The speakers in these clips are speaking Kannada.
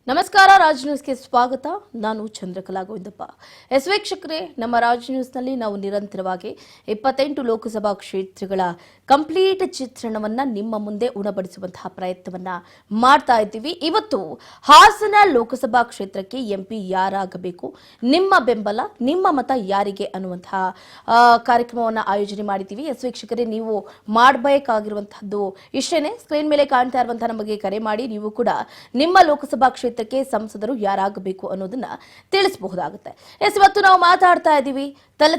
ನಮಸ್ಕಾರ ರಾಜ್ ನ್ಯೂಸ್ಗೆ ಸ್ವಾಗತ. ನಾನು ಚಂದ್ರಕಲಾ ಗೋವಿಂದಪ್ಪ. ವೀಕ್ಷಕರೇ, ನಮ್ಮ ರಾಜ್ ನ್ಯೂಸ್ನಲ್ಲಿ ನಾವು ನಿರಂತರವಾಗಿ 28 ಲೋಕಸಭಾ ಕ್ಷೇತ್ರಗಳ ಕಂಪ್ಲೀಟ್ ಚಿತ್ರಣವನ್ನ ನಿಮ್ಮ ಮುಂದೆ ಉಣಬಡಿಸುವಂತಹ ಪ್ರಯತ್ನವನ್ನ ಮಾಡ್ತಾ ಇದ್ದೀವಿ. ಇವತ್ತು ಹಾಸನ ಲೋಕಸಭಾ ಕ್ಷೇತ್ರಕ್ಕೆ ಎಂಪಿ ಯಾರಾಗಬೇಕು, ನಿಮ್ಮ ಬೆಂಬಲ, ನಿಮ್ಮ ಮತ ಯಾರಿಗೆ ಅನ್ನುವಂತಹ ಕಾರ್ಯಕ್ರಮವನ್ನು ಆಯೋಜನೆ ಮಾಡಿದ್ದೀವಿ. ವೀಕ್ಷಕರೇ, ನೀವು ಮಾಡಬೇಕಾಗಿರುವಂತಹದ್ದು ಇಷ್ಟೇನೆ. ಸ್ಕ್ರೀನ್ ಮೇಲೆ ಕಾಣ್ತಾ ಇರುವಂತಹ ನಮಗೆ ಕರೆ ಮಾಡಿ ನೀವು ಕೂಡ ನಿಮ್ಮ ಲೋಕಸಭಾ ಕ್ಷೇತ್ರಕ್ಕೆ ಸಂಸದರು ಯಾರಾಗಬೇಕು ಅನ್ನೋದನ್ನ ತಿಳಿಸಬಹುದಾಗುತ್ತೆ. ಇವತ್ತು ನಾವು ಮಾತಾಡ್ತಾ ಇದ್ದೀವಿ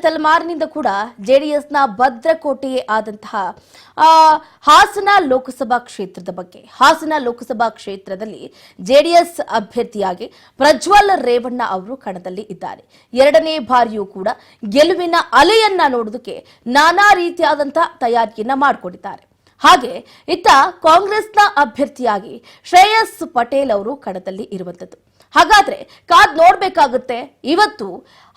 ತಲೆಮಾರಿನಿಂದ ಕೂಡ ಜೆಡಿಎಸ್ನ ಭದ್ರಕೋಟೆಯೇ ಆದಂತಹ ಹಾಸನ ಲೋಕಸಭಾ ಕ್ಷೇತ್ರದ ಬಗ್ಗೆ. ಹಾಸನ ಲೋಕಸಭಾ ಕ್ಷೇತ್ರದಲ್ಲಿ ಜೆಡಿಎಸ್ ಅಭ್ಯರ್ಥಿಯಾಗಿ ಪ್ರಜ್ವಲ್ ರೇವಣ್ಣ ಅವರು ಕಣದಲ್ಲಿ ಇದ್ದಾರೆ. ಎರಡನೇ ಬಾರಿಯೂ ಕೂಡ ಗೆಲುವಿನ ಅಲೆಯನ್ನ ನೋಡೋದಕ್ಕೆ ನಾನಾ ರೀತಿಯಾದಂತಹ ತಯಾರಿಯನ್ನ ಮಾಡಿಕೊಂಡಿದ್ದಾರೆ. ಹಾಗೆ ಇತ್ತ ಕಾಂಗ್ರೆಸ್ನ ಅಭ್ಯರ್ಥಿಯಾಗಿ ಶ್ರೇಯಸ್ ಪಟೇಲ್ ಅವರು ಕಣದಲ್ಲಿ ಇರುವಂತದ್ದು. ಹಾಗಾದ್ರೆ ಕಾದ್ ನೋಡ್ಬೇಕಾಗುತ್ತೆ ಇವತ್ತು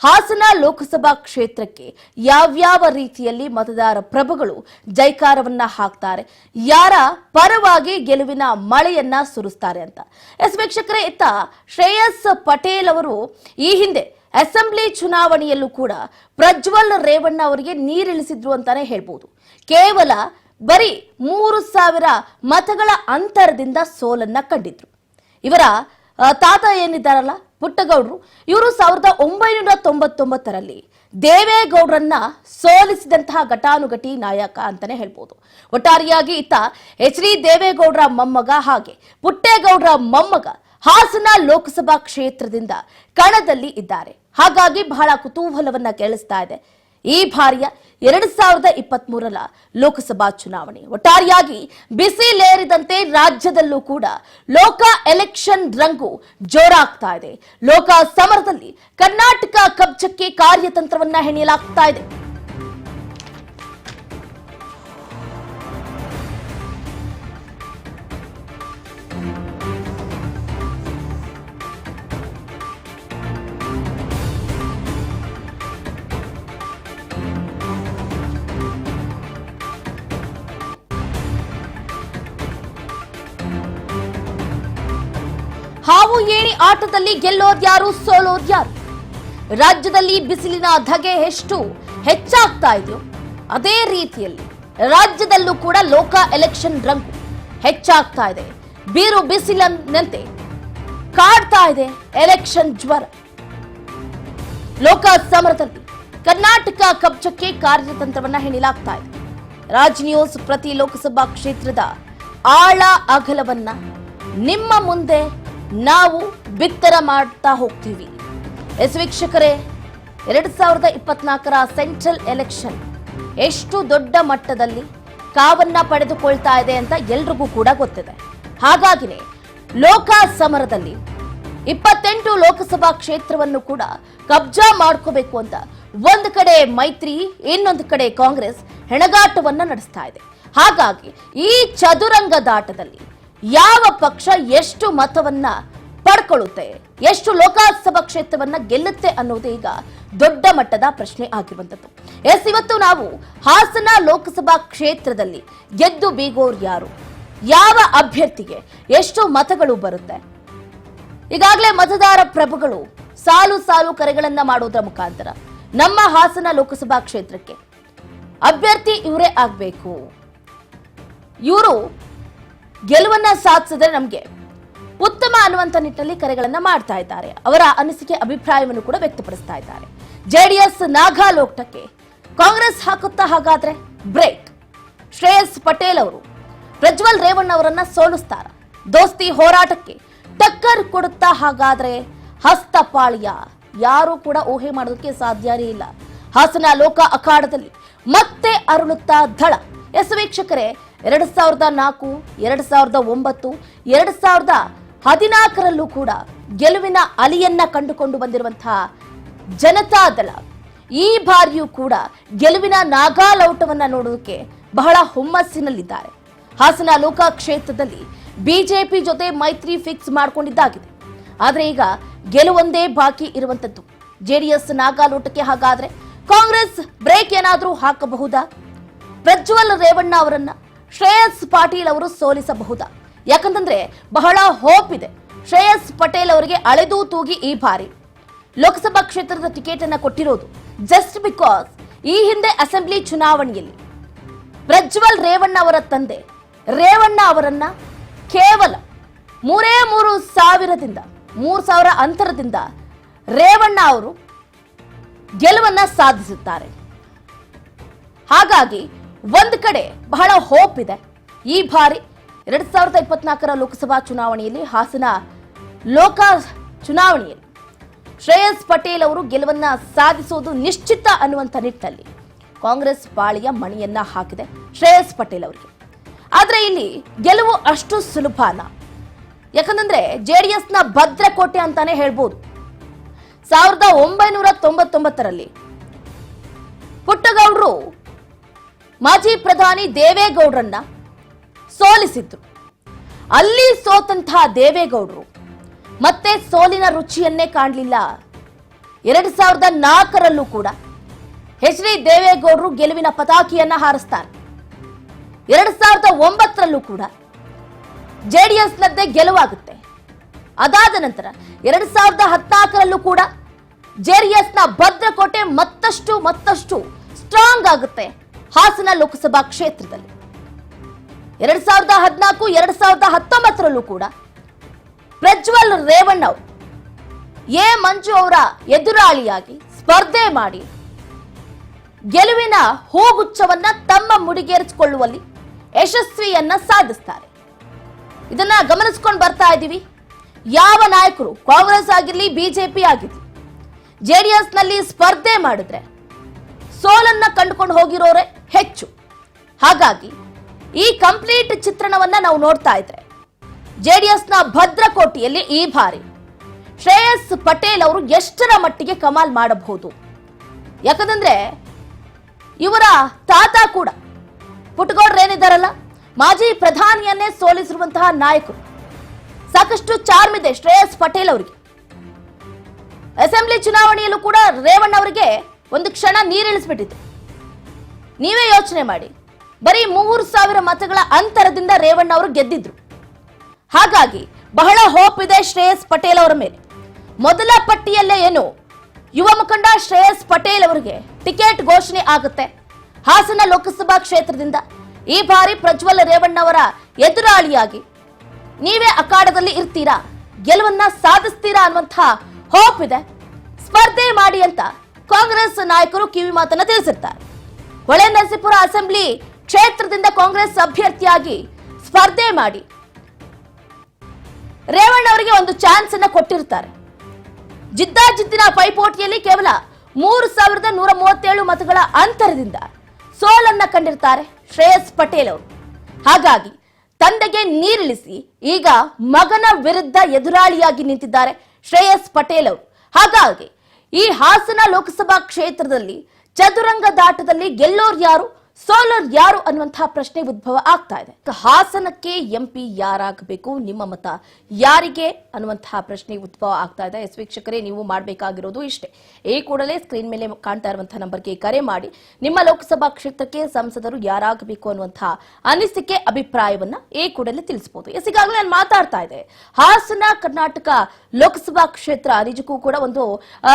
ಹಾಸನ ಲೋಕಸಭಾ ಕ್ಷೇತ್ರಕ್ಕೆ ಯಾವ್ಯಾವ ರೀತಿಯಲ್ಲಿ ಮತದಾರ ಪ್ರಭುಗಳು ಜೈಕಾರವನ್ನ ಹಾಕ್ತಾರೆ, ಯಾರ ಪರವಾಗಿ ಗೆಲುವಿನ ಮಳೆಯನ್ನ ಸುರಿಸ್ತಾರೆ ಅಂತ. ವೀಕ್ಷಕರೇ, ಇತ್ತ ಶ್ರೇಯಸ್ ಪಟೇಲ್ ಅವರು ಈ ಹಿಂದೆ ಅಸೆಂಬ್ಲಿ ಚುನಾವಣೆಯಲ್ಲೂ ಕೂಡ ಪ್ರಜ್ವಲ್ ರೇವಣ್ಣ ಅವರಿಗೆ ನೀರಿಳಿಸಿದ್ರು ಅಂತಾನೆ ಹೇಳ್ಬೋದು. ಕೇವಲ ಬರೀ 3,000 ಮತಗಳ ಅಂತರದಿಂದ ಸೋಲನ್ನ ಕಂಡಿದ್ರು. ಇವರ ತಾತ ಏನಿದ್ದಾರಲ್ಲ ಪುಟ್ಟಗೌಡರು, ಇವರು 1999ರಲ್ಲಿ ದೇವೇಗೌಡರನ್ನ ಸೋಲಿಸಿದಂತಹ ಘಟಾನುಘಟಿ ನಾಯಕ ಅಂತಾನೆ ಹೇಳ್ಬೋದು. ಒಟ್ಟಾರೆಯಾಗಿ ಇತ್ತ HD ದೇವೇಗೌಡರ ಮೊಮ್ಮಗ ಹಾಗೆ ಪುಟ್ಟೇಗೌಡರ ಮೊಮ್ಮಗ ಹಾಸನ ಲೋಕಸಭಾ ಕ್ಷೇತ್ರದಿಂದ ಕಣದಲ್ಲಿ ಇದ್ದಾರೆ. ಹಾಗಾಗಿ ಬಹಳ ಕುತೂಹಲವನ್ನ ಕೆಳಿಸ್ತಾ ಇದೆ ಈ ಬಾರಿಯ 2023ರ ಲೋಕಸಭಾ ಚುನಾವಣೆ. ಒಟ್ಟಾರೆಯಾಗಿ ಬಿಸಿಲೇರಿದಂತೆ ರಾಜ್ಯದಲ್ಲೂ ಕೂಡ ಲೋಕ ಎಲೆಕ್ಷನ್ ರಂಗು ಜೋರಾಗ್ತಾ ಇದೆ. ಲೋಕ ಸಮರದಲ್ಲಿ ಕರ್ನಾಟಕ ಕಬ್ಜಕ್ಕೆ ಕಾರ್ಯತಂತ್ರವನ್ನ ಹೆಣೆಯಲಾಗ್ತಾ ಇದೆ. ಹಾವು ಏಣಿ ಆಟದಲ್ಲಿ ಗೆಲ್ಲೋದ್ಯಾರು, ಸೋಲೋದ್ಯಾರು? ರಾಜ್ಯದಲ್ಲಿ ಬಿಸಿಲಿನ ಧಗೆ ಎಷ್ಟು ಹೆಚ್ಚಾಗ್ತಾ ಇದೆಯೋ ಅದೇ ರೀತಿಯಲ್ಲಿ ರಾಜ್ಯದಲ್ಲೂ ಕೂಡ ಲೋಕ ಎಲೆಕ್ಷನ್ ರಂಗು ಹೆಚ್ಚಾಗ್ತಾ ಇದೆ. ಬೀರು ಬಿಸಿಲಿನಂತೆ ಕಾಡ್ತಾ ಇದೆ ಎಲೆಕ್ಷನ್ ಜ್ವರ. ಲೋಕ ಸಮರದಲ್ಲಿ ಕರ್ನಾಟಕ ಕಬ್ಜಕ್ಕೆ ಕಾರ್ಯತಂತ್ರವನ್ನ ಹೆಣೆಯಲಾಗ್ತಾ ಇದೆ. ರಾಜ್ ನ್ಯೂಸ್ ಪ್ರತಿ ಲೋಕಸಭಾ ಕ್ಷೇತ್ರದ ಆಳ ಅಗಲವನ್ನ ನಿಮ್ಮ ಮುಂದೆ ನಾವು ಬಿತ್ತರ ಮಾಡ್ತಾ ಹೋಗ್ತೀವಿ. ವೀಕ್ಷಕರೇ, 2024ರ ಸೆಂಟ್ರಲ್ ಎಲೆಕ್ಷನ್ ಎಷ್ಟು ದೊಡ್ಡ ಮಟ್ಟದಲ್ಲಿ ಕಾವನ್ನ ಪಡೆದುಕೊಳ್ತಾ ಇದೆ ಅಂತ ಎಲ್ರಿಗೂ ಕೂಡ ಗೊತ್ತಿದೆ. ಹಾಗಾಗಿನೇ ಲೋಕ ಸಮರದಲ್ಲಿ 28 ಲೋಕಸಭಾ ಕ್ಷೇತ್ರವನ್ನು ಕೂಡ ಕಬ್ಜಾ ಮಾಡ್ಕೋಬೇಕು ಅಂತ ಒಂದು ಕಡೆ ಮೈತ್ರಿ, ಇನ್ನೊಂದು ಕಡೆ ಕಾಂಗ್ರೆಸ್ ಹೆಣಗಾಟವನ್ನ ನಡೆಸ್ತಾ ಇದೆ. ಹಾಗಾಗಿ ಈ ಚದುರಂಗದಾಟದಲ್ಲಿ ಯಾವ ಪಕ್ಷ ಎಷ್ಟು ಮತವನ್ನ ಪಡ್ಕೊಳ್ಳುತ್ತೆ, ಎಷ್ಟು ಲೋಕಸಭಾ ಕ್ಷೇತ್ರವನ್ನ ಗೆಲ್ಲುತ್ತೆ ಅನ್ನೋದು ಈಗ ದೊಡ್ಡ ಮಟ್ಟದ ಪ್ರಶ್ನೆ ಆಗಿರುವಂತದ್ದು. ಇವತ್ತು ನಾವು ಹಾಸನ ಲೋಕಸಭಾ ಕ್ಷೇತ್ರದಲ್ಲಿ ಗೆದ್ದು ಬೀಗೋರು ಯಾರು, ಯಾವ ಅಭ್ಯರ್ಥಿಗೆ ಎಷ್ಟು ಮತಗಳು ಬರುತ್ತೆ, ಈಗಾಗಲೇ ಮತದಾರ ಪ್ರಭುಗಳು ಸಾಲು ಸಾಲು ಕರೆಗಳನ್ನ ಮಾಡೋದ್ರ ಮುಖಾಂತರ ನಮ್ಮ ಹಾಸನ ಲೋಕಸಭಾ ಕ್ಷೇತ್ರಕ್ಕೆ ಅಭ್ಯರ್ಥಿ ಇವರೇ ಆಗ್ಬೇಕು, ಇವರು ಗೆಲುವನ್ನ ಸಾಧಿಸಿದ್ರೆ ನಮಗೆ ಉತ್ತಮ ಅನ್ನುವಂತ ನಿಟ್ಟಿನಲ್ಲಿ ಕರೆಗಳನ್ನ ಮಾಡ್ತಾ ಇದ್ದಾರೆ. ಅವರ ಅನಿಸಿಕೆ ಅಭಿಪ್ರಾಯವನ್ನು ಕೂಡ ವ್ಯಕ್ತಪಡಿಸ್ತಾ ಇದ್ದಾರೆ. ಜೆಡಿಎಸ್ ನಾಗಾಲೋಟಕ್ಕೆ ಕಾಂಗ್ರೆಸ್ ಹಾಕುತ್ತಾ ಹಾಗಾದ್ರೆ ಬ್ರೇಕ್? ಶ್ರೇಯಸ್ ಪಟೇಲ್ ಅವರು ಪ್ರಜ್ವಲ್ ರೇವಣ್ಣ ಅವರನ್ನ ಸೋಲಿಸ್ತಾರ? ದೋಸ್ತಿ ಹೋರಾಟಕ್ಕೆ ಟಕ್ಕರ್ ಕೊಡುತ್ತಾ ಹಾಗಾದ್ರೆ ಹಸ್ತಪಾಳ್ಯ? ಯಾರು ಕೂಡ ಊಹೆ ಮಾಡೋದಕ್ಕೆ ಸಾಧ್ಯನೇ ಇಲ್ಲ. ಹಾಸನ ಲೋಕ ಅಖಾಡದಲ್ಲಿ ಮತ್ತೆ ಅರಳುತ್ತಾ ಧಳ. ವೀಕ್ಷಕರೇ, 2004, 2009, 2014ರಲ್ಲೂ ಕೂಡ ಗೆಲುವಿನ ಅಲಿಯನ್ನ ಕಂಡುಕೊಂಡು ಬಂದಿರುವಂತಹ ಜನತಾದಳ ಈ ಬಾರಿಯೂ ಕೂಡ ಗೆಲುವಿನ ನಾಗಾಲೌಟವನ್ನ ನೋಡೋದಕ್ಕೆ ಬಹಳ ಹುಮ್ಮಸ್ಸಿನಲ್ಲಿದ್ದಾರೆ. ಹಾಸನ ಲೋಕ ಕ್ಷೇತ್ರದಲ್ಲಿ ಬಿಜೆಪಿ ಜೊತೆ ಮೈತ್ರಿ ಫಿಕ್ಸ್ ಮಾಡಿಕೊಂಡಿದ್ದಾಗಿದೆ. ಆದ್ರೆ ಈಗ ಗೆಲುವೊಂದೇ ಬಾಕಿ ಇರುವಂತದ್ದು. ಜೆಡಿಎಸ್ ನಾಗಾಲೋಟಕ್ಕೆ ಹಾಗಾದ್ರೆ ಕಾಂಗ್ರೆಸ್ ಬ್ರೇಕ್ ಏನಾದ್ರೂ ಹಾಕಬಹುದಾ? ಪ್ರಜ್ವಲ್ ರೇವಣ್ಣ ಅವರನ್ನ ಶ್ರೇಯಸ್ ಪಾಟೀಲ್ ಅವರು ಸೋಲಿಸಬಹುದಾ? ಯಾಕಂತಂದ್ರೆ ಬಹಳ ಹೋಪ್ ಇದೆ ಶ್ರೇಯಸ್ ಪಟೇಲ್ ಅವರಿಗೆ ಅಳೆದು ತೂಗಿ ಈ ಬಾರಿ ಲೋಕಸಭಾ ಕ್ಷೇತ್ರದ ಟಿಕೆಟ್ ಅನ್ನ ಕೊಟ್ಟಿರೋದು ಜಸ್ಟ್ ಬಿಕಾಸ್ ಈ ಹಿಂದೆ ಅಸೆಂಬ್ಲಿ ಚುನಾವಣೆಯಲ್ಲಿ ಪ್ರಜ್ವಲ್ ರೇವಣ್ಣ ಅವರ ತಂದೆ ರೇವಣ್ಣ ಅವರನ್ನ ಕೇವಲ 3,000 ಅಂತರದಿಂದ ರೇವಣ್ಣ ಅವರು ಗೆಲುವನ್ನ ಸಾಧಿಸುತ್ತಾರೆ. ಹಾಗಾಗಿ ಒಂದು ಕಡೆ ಬಹಳ ಹೋಪ್ ಇದೆ. ಈ ಬಾರಿ 2024ರ ಲೋಕಸಭಾ ಚುನಾವಣೆಯಲ್ಲಿ ಹಾಸನ ಲೋಕ ಚುನಾವಣೆಯಲ್ಲಿ ಶ್ರೇಯಸ್ ಪಟೇಲ್ ಅವರು ಗೆಲುವನ್ನ ಸಾಧಿಸುವುದು ನಿಶ್ಚಿತ ಅನ್ನುವಂಥ ನಿಟ್ಟಿನಲ್ಲಿ ಕಾಂಗ್ರೆಸ್ ಪಾಳಿಯ ಮಣಿಯನ್ನ ಹಾಕಿದೆ ಶ್ರೇಯಸ್ ಪಟೇಲ್ ಅವರಿಗೆ. ಆದ್ರೆ ಇಲ್ಲಿ ಗೆಲುವು ಅಷ್ಟು ಸುಲಭನ? ಯಾಕಂದ್ರೆ ಜೆಡಿಎಸ್ನ ಭದ್ರಕೋಟೆ ಅಂತಾನೆ ಹೇಳ್ಬೋದು. 1999ರಲ್ಲಿ ಪುಟ್ಟಗೌಡರು ಮಾಜಿ ಪ್ರಧಾನಿ ದೇವೇಗೌಡರನ್ನ ಸೋಲಿಸಿದ್ರು. ಅಲ್ಲಿ ಸೋತಂತಹ ದೇವೇಗೌಡರು ಮತ್ತೆ ಸೋಲಿನ ರುಚಿಯನ್ನೇ ಕಾಣಲಿಲ್ಲ. 2004ರಲ್ಲೂ ಕೂಡ ಎಚ್ ಡಿ ದೇವೇಗೌಡರು ಗೆಲುವಿನ ಪತಾಕಿಯನ್ನ ಹಾರಿಸ್ತಾರೆ. 2009ರಲ್ಲೂ ಕೂಡ ಜೆಡಿಎಸ್ನದ್ದೇ ಗೆಲುವಾಗುತ್ತೆ. ಅದಾದ ನಂತರ 2014ರಲ್ಲೂ ಕೂಡ ಜೆಡಿಎಸ್ನ ಭದ್ರಕೋಟೆ ಮತ್ತಷ್ಟು ಸ್ಟ್ರಾಂಗ್ ಆಗುತ್ತೆ ಹಾಸನ ಲೋಕಸಭಾ ಕ್ಷೇತ್ರದಲ್ಲಿ. 2014, 2019ರಲ್ಲೂ ಕೂಡ ಪ್ರಜ್ವಲ್ ರೇವಣ್ಣ ಅವರು ಎ ಮಂಜು ಅವರ ಎದುರಾಳಿಯಾಗಿ ಸ್ಪರ್ಧೆ ಮಾಡಿ ಗೆಲುವಿನ ಹೂಗುಚ್ಛವನ್ನ ತಮ್ಮ ಮುಡಿಗೇರಿಸಿಕೊಳ್ಳುವಲ್ಲಿ ಯಶಸ್ವಿಯನ್ನ ಸಾಧಿಸ್ತಾರೆ. ಇದನ್ನ ಗಮನಿಸಿಕೊಂಡು ಬರ್ತಾ ಇದ್ದೀವಿ. ಯಾವ ನಾಯಕರು ಕಾಂಗ್ರೆಸ್ ಆಗಿರ್ಲಿ ಬಿಜೆಪಿ ಆಗಿರ್ಲಿ ಜೆಡಿಎಸ್ ನಲ್ಲಿ ಸ್ಪರ್ಧೆ ಮಾಡಿದ್ರೆ ಸೋಲನ್ನ ಕಂಡುಕೊಂಡು ಹೋಗಿರೋರೆ ಹೆಚ್ಚು. ಹಾಗಾಗಿ ಈ ಕಂಪ್ಲೀಟ್ ಚಿತ್ರಣವನ್ನ ನಾವು ನೋಡ್ತಾ ಇದ್ರೆ ಜೆಡಿಎಸ್ನ ಭದ್ರಕೋಟೆಯಲ್ಲಿ ಈ ಬಾರಿ ಶ್ರೇಯಸ್ ಪಟೇಲ್ ಅವರು ಎಷ್ಟರ ಮಟ್ಟಿಗೆ ಕಮಾಲ್ ಮಾಡಬಹುದು? ಯಾಕಂದ್ರೆ ಇವರ ತಾತ ಕೂಡ ಪುಟ್ಟಗೌಡ್ರೇನಿದ್ದಾರಲ್ಲ, ಮಾಜಿ ಪ್ರಧಾನಿಯನ್ನೇ ಸೋಲಿಸಿರುವಂತಹ ನಾಯಕರು. ಸಾಕಷ್ಟು ಚಾರ್ಮ್ ಇದೆ ಶ್ರೇಯಸ್ ಪಟೇಲ್ ಅವರಿಗೆ. ಅಸೆಂಬ್ಲಿ ಚುನಾವಣೆಯಲ್ಲೂ ಕೂಡ ರೇವಣ್ಣ ಅವರಿಗೆ ಒಂದು ಕ್ಷಣ ನೀರಿಳಿಸ್ಬಿಟ್ಟಿತ್ತು. ನೀವೇ ಯೋಚನೆ ಮಾಡಿ, ಬರೀ 3,000 ಮತಗಳ ಅಂತರದಿಂದ ರೇವಣ್ಣ ಅವರು ಗೆದ್ದಿದ್ರು. ಹಾಗಾಗಿ ಬಹಳ ಹೋಪ್ ಇದೆ ಶ್ರೇಯಸ್ ಪಟೇಲ್ ಅವರ ಮೇಲೆ. ಮೊದಲ ಪಟ್ಟಿಯಲ್ಲೇ ಏನು ಯುವ ಮುಖಂಡ ಶ್ರೇಯಸ್ ಪಟೇಲ್ ಅವರಿಗೆ ಟಿಕೆಟ್ ಘೋಷಣೆ ಆಗುತ್ತೆ ಹಾಸನ ಲೋಕಸಭಾ ಕ್ಷೇತ್ರದಿಂದ. ಈ ಬಾರಿ ಪ್ರಜ್ವಲ್ ರೇವಣ್ಣ ಅವರ ಎದುರಾಳಿಯಾಗಿ ನೀವೇ ಅಖಾಡದಲ್ಲಿ ಇರ್ತೀರಾ, ಗೆಲುವನ್ನ ಸಾಧಿಸ್ತೀರಾ ಅನ್ನುವಂತಹ ಹೋಪ್ ಇದೆ. ಸ್ಪರ್ಧೆ ಮಾಡಿ ಅಂತ ಕಾಂಗ್ರೆಸ್ ನಾಯಕರು ಕಿವಿ ಮಾತನ್ನ ತಿಳಿಸಿರ್ತಾರೆ. ಹೊಳೆನರಸೀಪುರ ಅಸೆಂಬ್ಲಿ ಕ್ಷೇತ್ರದಿಂದ ಕಾಂಗ್ರೆಸ್ ಅಭ್ಯರ್ಥಿಯಾಗಿ ಸ್ಪರ್ಧೆ ಮಾಡಿ ರೇವಣ್ಣ ಅವರಿಗೆ ಒಂದು ಚಾನ್ಸ್ ಅನ್ನ ಕೊಟ್ಟಿರ್ತಾರೆ. ಜಿದ್ದಾಜಿದ್ದಿನ ಪೈಪೋಟಿಯಲ್ಲಿ ಕೇವಲ 3,137 ಮತಗಳ ಅಂತರದಿಂದ ಸೋಲನ್ನ ಕಂಡಿರ್ತಾರೆ ಶ್ರೇಯಸ್ ಪಟೇಲ್ ಅವರು. ಹಾಗಾಗಿ ತಂದೆಗೆ ನೀರಿಳಿಸಿ ಈಗ ಮಗನ ವಿರುದ್ಧ ಎದುರಾಳಿಯಾಗಿ ನಿಂತಿದ್ದಾರೆ ಶ್ರೇಯಸ್ ಪಟೇಲ್ ಅವರು. ಹಾಗಾಗಿ ಈ ಹಾಸನ ಲೋಕಸಭಾ ಕ್ಷೇತ್ರದಲ್ಲಿ ಚದುರಂಗದಾಟದಲ್ಲಿ ಗೆಲ್ಲೋರು ಯಾರು, ಸೋಲರ್ ಯಾರು ಅನ್ನುವಂತಹ ಪ್ರಶ್ನೆ ಉದ್ಭವ ಆಗ್ತಾ ಇದೆ. ಹಾಸನಕ್ಕೆ ಎಂಪಿ ಯಾರಾಗಬೇಕು, ನಿಮ್ಮ ಮತ ಯಾರಿಗೆ ಅನ್ನುವಂತಹ ಪ್ರಶ್ನೆ ಉದ್ಭವ ಆಗ್ತಾ ಇದೆ. ವೀಕ್ಷಕರೇ, ನೀವು ಮಾಡಬೇಕಾಗಿರೋದು ಇಷ್ಟೇ. ಈ ಕೂಡಲೇ ಸ್ಕ್ರೀನ್ ಮೇಲೆ ಕಾಣ್ತಾ ಇರುವಂತಹ ನಂಬರ್ಗೆ ಕರೆ ಮಾಡಿ ನಿಮ್ಮ ಲೋಕಸಭಾ ಕ್ಷೇತ್ರಕ್ಕೆ ಸಂಸದರು ಯಾರಾಗಬೇಕು ಅನ್ನುವಂತಹ ಅನಿಸಿಕೆ ಅಭಿಪ್ರಾಯವನ್ನ ಈ ಕೂಡಲೇ ತಿಳಿಸಬಹುದು. ಈಗಾಗಲೇ ನಾನು ಮಾತಾಡ್ತಾ ಇದ್ದೆ, ಹಾಸನ ಕರ್ನಾಟಕ ಲೋಕಸಭಾ ಕ್ಷೇತ್ರ ನಿಜಕ್ಕೂ ಕೂಡ ಒಂದು